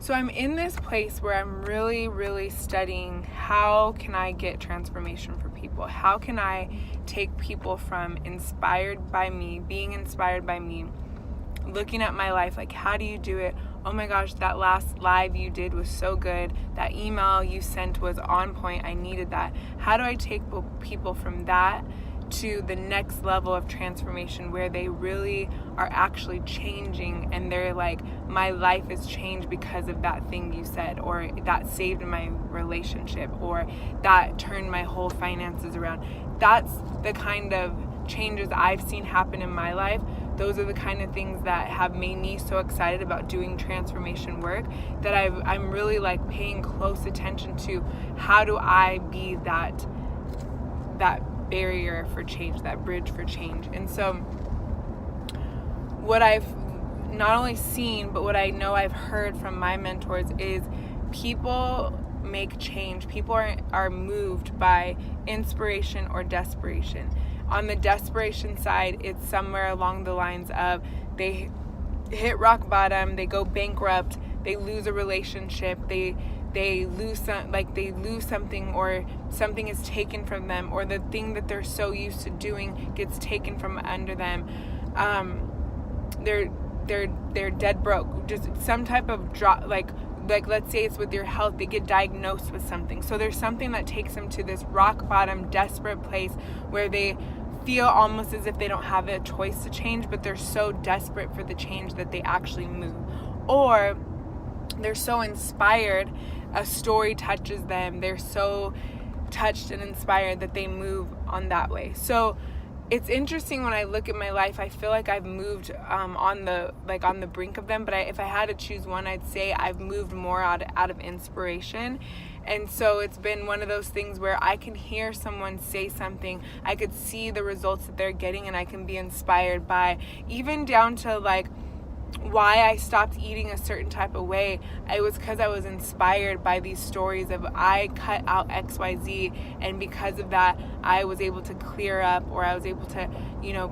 So I'm in this place where I'm really, really studying how can I get transformation for people? How can I take people from inspired by me, being inspired by me, looking at my life, like, how do you do it? Oh my gosh, that last live you did was so good. That email you sent was on point. I needed that. How do I take people from that to the next level of transformation where they really are actually changing and they're like, my life is changed because of that thing you said, or that saved my relationship, or that turned my whole finances around? That's the kind of changes I've seen happen in my life. Those are the kind of things that have made me so excited about doing transformation work, that I'm really like paying close attention to how do I be that barrier for change, that bridge for change. And so what I've not only seen, but what I know I've heard from my mentors is people make change. People are moved by inspiration or desperation. On the desperation side, it's somewhere along the lines of they hit rock bottom, they go bankrupt, they lose a relationship, they lose something, or something is taken from them, or the thing that they're so used to doing gets taken from under them. They're dead broke. Just some type of drop, like let's say it's with your health, they get diagnosed with something. So there's something that takes them to this rock bottom, desperate place where they feel almost as if they don't have a choice to change, but they're so desperate for the change that they actually move. Or they're so inspired, a story touches them, they're so touched and inspired that they move on that way. So it's interesting when I look at my life, I feel like I've moved on the brink of them, but if I had to choose one, I'd say I've moved more out of inspiration. And so it's been one of those things where I can hear someone say something, I could see the results that they're getting, and I can be inspired by, even down to like why I stopped eating a certain type of way. It was because I was inspired by these stories of I cut out XYZ, and because of that I was able to clear up, or I was able to,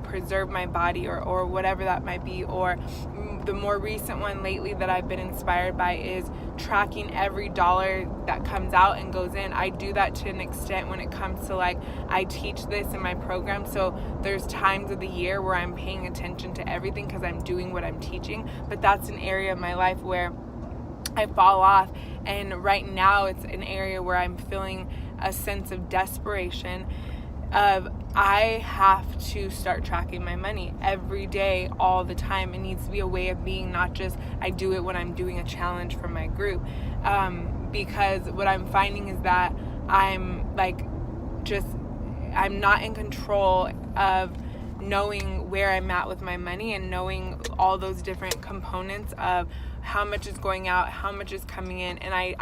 preserve my body, or whatever that might be. Or the more recent one lately that I've been inspired by is tracking every dollar that comes out and goes in. I do that to an extent when it comes to like, I teach this in my program, so there's times of the year where I'm paying attention to everything because I'm doing what I'm teaching. But that's an area of my life where I fall off, and right now it's an area where I'm feeling a sense of desperation of I have to start tracking my money every day, all the time. It needs to be a way of being, not just I do it when I'm doing a challenge for my group, because what I'm finding is that I'm not in control of knowing where I'm at with my money, and knowing all those different components of how much is going out, how much is coming in. And I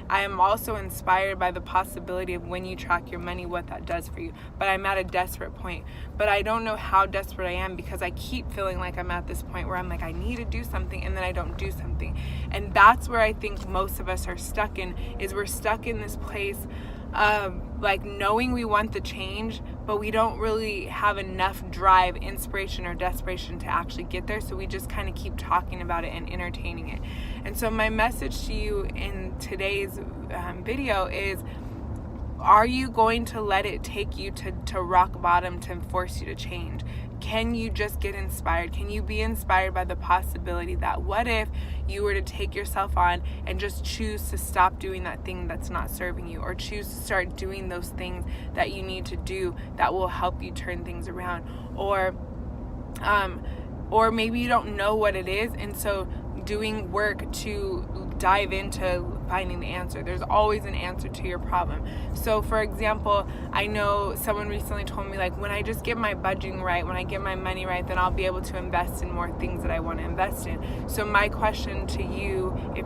am also inspired by the possibility of when you track your money, what that does for you. But I'm at a desperate point. But I don't know how desperate I am, because I keep feeling like I'm at this point where I'm like, I need to do something, and then I don't do something. And that's where I think most of us are stuck in, is we're stuck in this place of like knowing we want the change, but we don't really have enough drive, inspiration, or desperation to actually get there. So we just kind of keep talking about it and entertaining it. And so my message to you in today's video is, are you going to let it take you to rock bottom to force you to change? Can you just get inspired? Can you be inspired by the possibility that what if you were to take yourself on and just choose to stop doing that thing that's not serving you, or choose to start doing those things that you need to do that will help you turn things around? Or maybe you don't know what it is, and so doing work to dive into finding the answer. There's always an answer to your problem. So for example, I know someone recently told me, like, when I just get my budgeting right, when I get my money right, then I'll be able to invest in more things that I want to invest in. So my question to you, if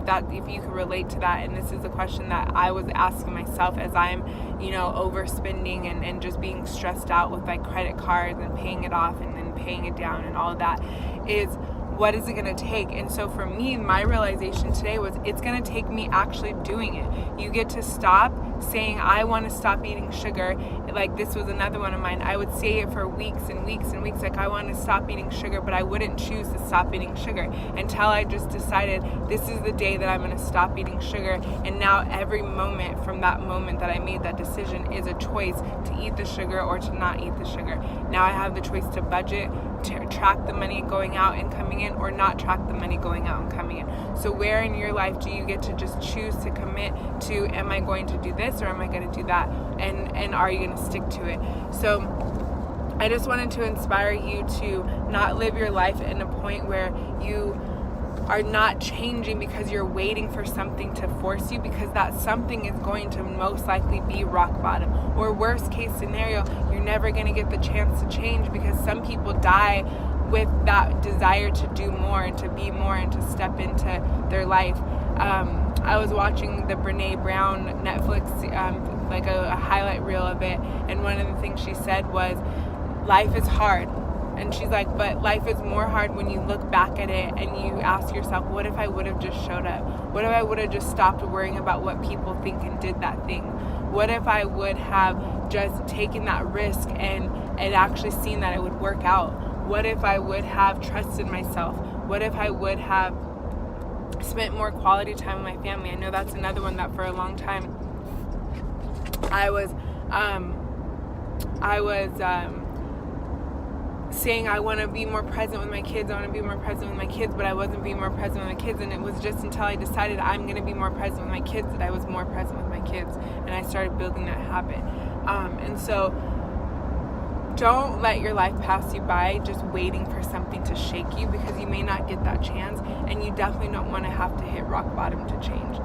you could relate to that, and this is a question that I was asking myself as I'm, overspending and just being stressed out with my credit cards and paying it off and then paying it down and all of that, is what is it going to take? And so for me, my realization today was, it's going to take me actually doing it. You get to stop, saying I want to stop eating sugar. Like, this was another one of mine. I would say it for weeks and weeks and weeks, like, I want to stop eating sugar, but I wouldn't choose to stop eating sugar until I just decided this is the day that I'm going to stop eating sugar. And now every moment from that moment that I made that decision is a choice to eat the sugar or to not eat the sugar. Now I have the choice to budget, to track the money going out and coming in, or not track the money going out and coming in. So where in your life do you get to just choose to commit to, am I going to do this or am I going to do that? And are you going to stick to it? So I just wanted to inspire you to not live your life in a point where you are not changing because you're waiting for something to force you, because that something is going to most likely be rock bottom. Or worst case scenario, you're never going to get the chance to change, because some people die with that desire to do more and to be more and to step into their life. I was watching the Brene Brown Netflix, like a highlight reel of it, and one of the things she said was, life is hard. And she's like, but life is more hard when you look back at it and you ask yourself, what if I would have just showed up? What if I would have just stopped worrying about what people think and did that thing? What if I would have just taken that risk and actually seen that it would work out? What if I would have trusted myself? What if I would have spent more quality time with my family? I know that's another one that for a long time I was saying I want to be more present with my kids, but I wasn't being more present with my kids. And it was just until I decided I'm going to be more present with my kids that I was more present with my kids, and I started building that habit. And so don't let your life pass you by just waiting for something to shake you, because you may not get that chance, and you definitely don't want to have to hit rock bottom to change.